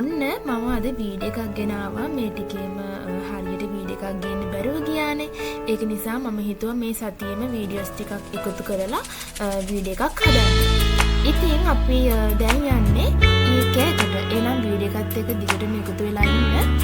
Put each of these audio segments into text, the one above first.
ඔන්න මම අද වීඩියෝ එකක් ගෙනාවා. මේ ටිකේම හරියට වීඩියෝ එකක් ගන්න බැරුව ගියානේ. ඒක නිසා මම හිතුවා මේ සතියේම වීඩියෝස් ටිකක් එකතු කරලා වීඩියෝ එකක් හදන්න. ඉතින් අපි දැන් යන්නේ ඊකේකට. එහෙනම් වීඩියෝ එකත් එක්ක දිගටම එකතු වෙලා ඉන්න.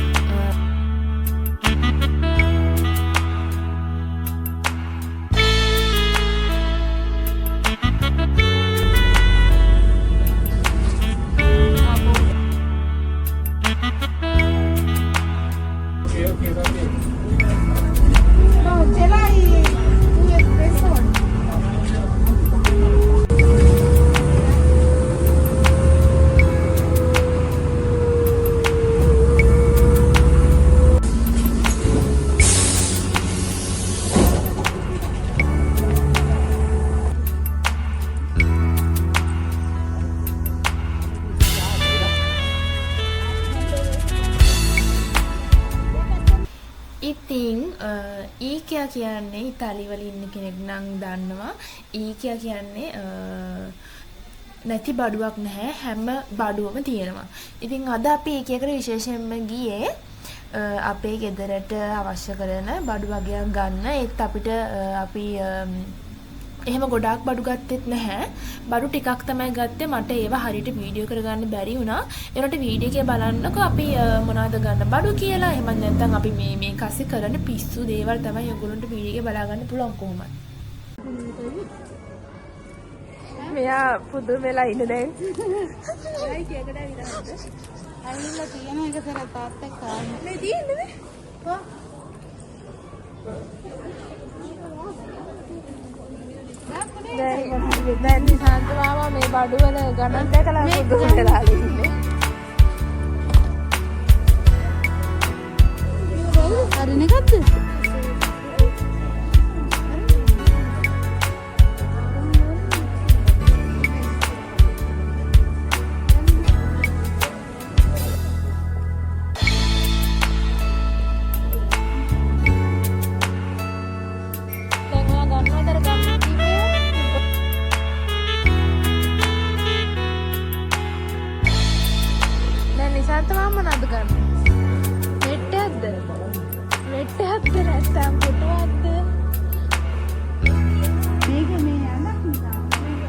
ඉතින් ඊකියා කියන්නේ ඉතාලි වල ඉන්න කෙනෙක් නම් දන්නවා. ඊකියා කියන්නේ නැති බඩුවක් නැහැ, හැම බඩුවම තියෙනවා. ඉතින් අද අපි ඊකියාකට විශේෂයෙන්ම ගියේ අපේ ගෙදරට අවශ්‍ය කරන බඩු වගේක් ගන්න. ඒත් අපිට අපි එහෙම ගොඩාක් බඩු ගත්තෙත් නැහැ. බඩු ටිකක් තමයි ගත්තේ. මට ඒව හරියට වීඩියෝ කරගන්න බැරි වුණා. ඒකට වීඩියෝ එකේ බලන්නකෝ අපි මොනවද ගන්න බඩු කියලා. එහෙම නැත්නම් අපි මේ කස්සේ කරන පිස්සු දේවල් තමයි ඔයගොල්ලන්ට වීඩියෝ එකේ බලා ගන්න පුළුවන් කොහොමද. මෙයා පුදු වෙලා ඉන්න දැන්. ඒයි කීයකට විතරද? අයිලා තියෙන එක සර තාත්තා කාන්නේ. මේ තියෙන්නේ. කො දැන් නිසාන්ත මාමා මේ බඩුවල ගණන් දැකලා පුදුම වෙලා ඉන්නේ. හරිනේ ගත්තද? නිසාන්ත මාමා නේද ගන්න? මෙට්ටයක්ද? මෙට්ටයක්ද නැත්නම් පුටුවක්ද? මේක මේ යන්නක් නිසා. මේක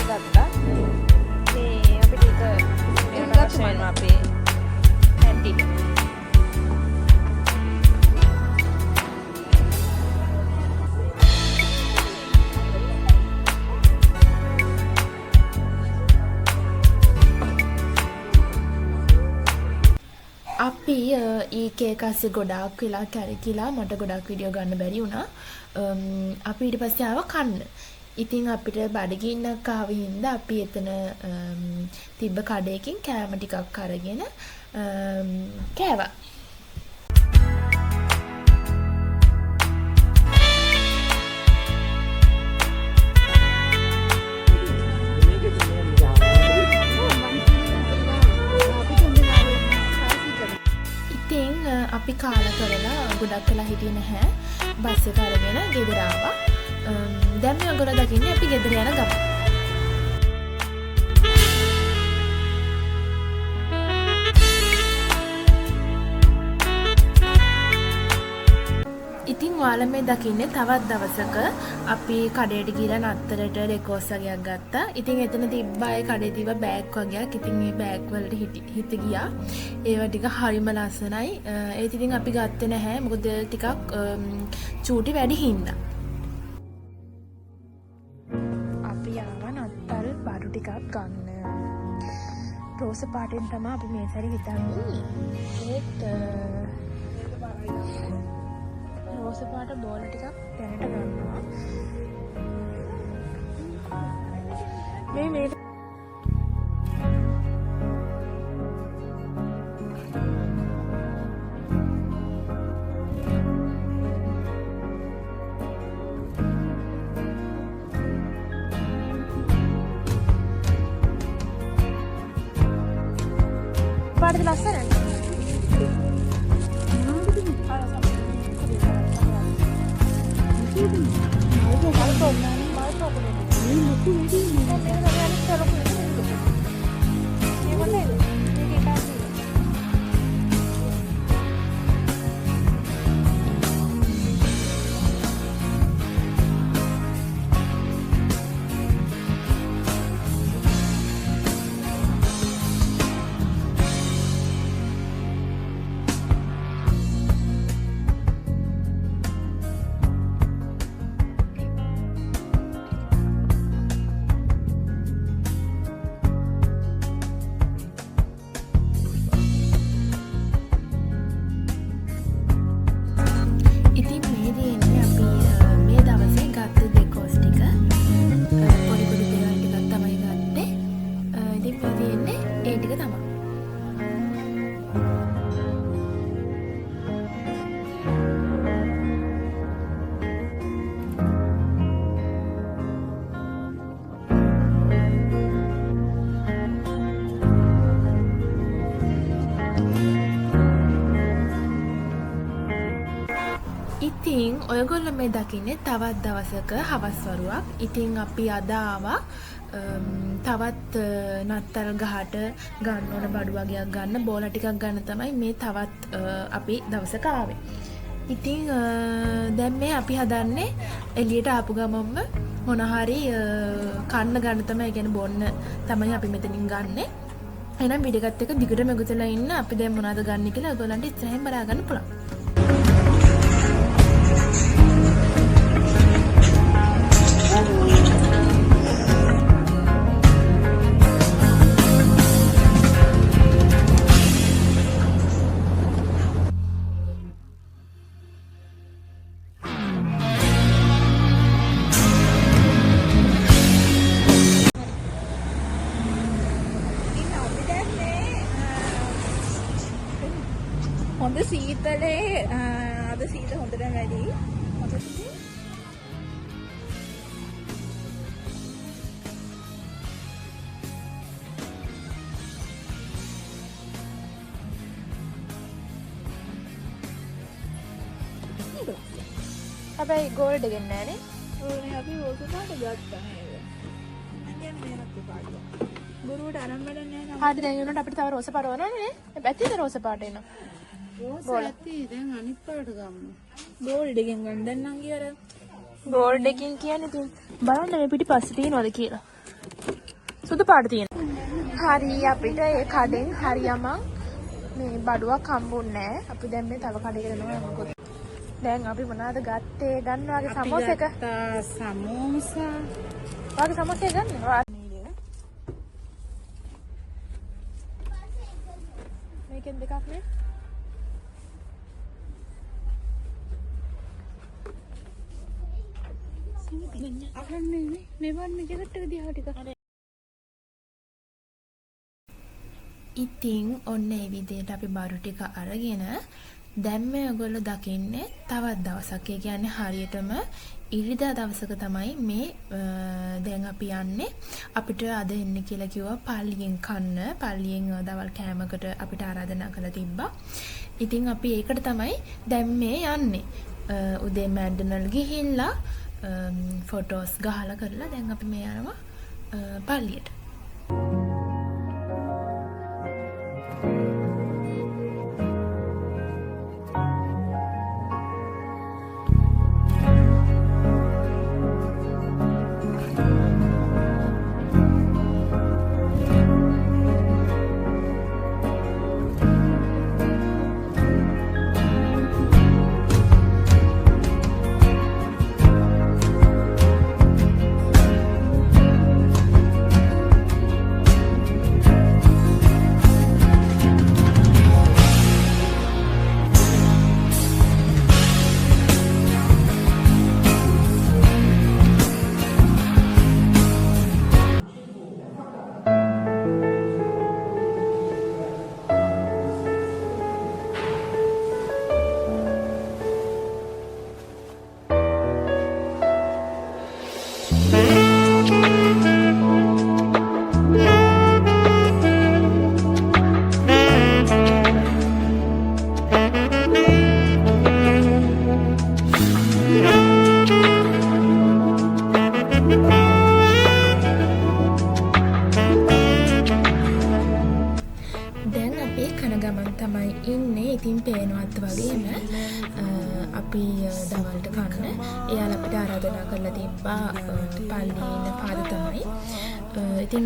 ගත්තා. මේ අපිට ඒක අවශ්‍ය වෙනවා අපේ හැන්ඩි. අපි ඊකේ කස්සේ ගොඩාක් වෙලා කැරකිලා මට ගොඩාක් වීඩියෝ ගන්න බැරි වුණා. අපි ඊට පස්සේ ආව කන්න. ඉතින් අපිට බඩගින්නක් ආව හින්දා අපි එතන තිබ්බ කඩේකින් කෑම ටිකක් අරගෙන කෑවා. අපි කාලා කරලා ගොඩක් වෙලා හිටියේ නැහැ. බස් එක අරගෙන ගෙදර ආවා. දැන් මේ ඔයගොල්ලෝ දකින්නේ අපි ගෙදර යන ගමන. ඉතින් ඔයාලා මේ දකින්නේ තවත් දවසක අපි කඩේට ගිහලා නත්තරට ඩෙකෝස් වගේක් ගත්තා. ඉතින් එතන තිබ්බා ඒ කඩේ තිබ්බ බෑග් වගේක්. ඉතින් මේ බෑග් වලට හිත ගියා. ඒවා ටික හරිම ලස්සනයි. ඒත් ඉතින් අපි ගත්තේ නැහැ. මොකද ටිකක් චූටි වැඩි හින්දා. අපි ආව නත්තල් බඩු ටිකක් ගන්න. රෝස පාටින් තමයි අපි මේ සැරේ හිතන්නේ. ඒත් රෝස පාට බෝල ටිකක් දැනට ගන්නවා. මේ පාටද ලස්සනයි. ඉතින් ඔයගොල්ලෝ මේ දකින්නේ තවත් දවසක හවස් වරුවක්. ඉතින් අපි අද ආවා තවත් නත්තල් ගහට ගන්න ඕන බඩු වගේක් ගන්න, බෝල ටිකක් ගන්න තමයි මේ තවත් අපි දවසක ආවේ. ඉතින් දැන් මේ අපි හදන්නේ එළියට ආපු ගමන්ම මොන හරි කන්න ගන්න තමයි, කියන්නේ බොන්න තමයි අපි මෙතනින් ගන්නෙ. එහෙනම් වීඩියෝ එකත් එක්ක දිගටම එකතුලා ඉන්න. අපි දැන් මොනවද ගන්න කියලා ඔයගොල්ලන්ට ඉස්සරහින් බලා ගන්න පුළුවන්. හොඳ සීතලේ අද සීත හොඳට වැඩි. හැබැයි ගෝල්ඩ් ගෙන්නේ නැහනේ. ඕනේ අපි රෝස පාට ගත්තා නේද? මම මේවත් පාටිය. ගුරුවට අරන් වැඩක් නැහැ නේද? හරි දැන් උනට අපිට තව රෝස පාට ඕනනේ. ඇත්තද රෝස පාට එනවා? රෝස ඇති දැන් අනිත් පාට ගමු. ගෝල්ඩ් එකෙන් ගන්න දැන් නම් ගියර. ගෝල්ඩ් එකකින් කියන්නේ ඉතින් බලන්න මේ පිටිපස්සේ තියෙනවද කියලා. සුදු පාට තියෙනවා. හරි අපිට ඒ කඩෙන් හරියම මේ බඩුවක් හම්බුන්නේ නැහැ. අපි දැන් මේ තව කඩේකට යනවා මොකද? දැන් අපි මොනවද ගත්තේ? ගන්නවාගේ සමෝසෙක. සමෝසා. වාගේ සමෝසෙ ගන්නවා. මේකෙන් දෙකක් නේ. අහන්නේ නේ. මෙවන් මේකට දිහා ටික. ඉතින් ඔන්න ඒ විදිහට අපි බරු ටික අරගෙන දැන් මේ ඔයගොල්ලෝ දකින්නේ තවත් දවසක්. ඒ කියන්නේ හරියටම ඉරිදා දවසක තමයි මේ දැන් අපි යන්නේ. අපිට අද එන්න කියලා කිව්වා පල්ලියෙන් කන්න. පල්ලියෙන් දවල් කෑමකට අපිට ආරාධනා කරලා තිබ්බා. ඉතින් අපි ඒකට තමයි දැන් මේ යන්නේ. උදේ මැක්ඩොනල්ඩ් ගිහිල්ලා ෆොටෝස් ගහලා කරලා දැන් අපි මේ යනවා පල්ලියට. ඉතින් පේනවත් වගේම අපි දවල්ට කන්න එයාලා අපිට ආරාධනා කරලා තිබ්බා පල්ලියේ ඉන්න පාද තමයි. ඉතින්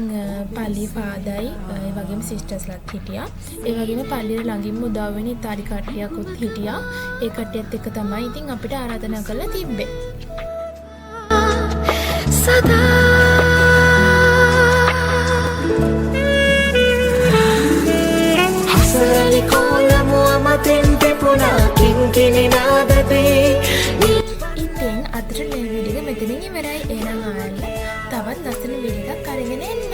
පල්ලියේ පාදයි ඒ වගේම සිස්ටර්ස්ලාත් හිටියා. ඒ වගේම පල්ලියේ ළඟින්ම උදව් වෙන ඉතාලි කට්ටියකුත් හිටියා. ඒ කට්ටියත් එක්ක තමයි ඉතින් අපිට ආරාධනා කරලා තිබ්බේ. ඉතින් අදට මේ වීඩියෝ එක මෙතනින් ඉවරයි. එහෙනම් ආයෙත් තවත් ලස්සන වීඩියෝ එකක් අරගෙන එන්නම්.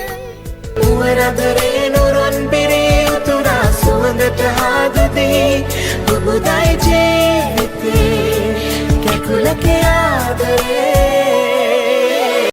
උවරදරේ නුරන් පෙරේ උතුරා සුවඳට හාදදී බුබුදයි ජේ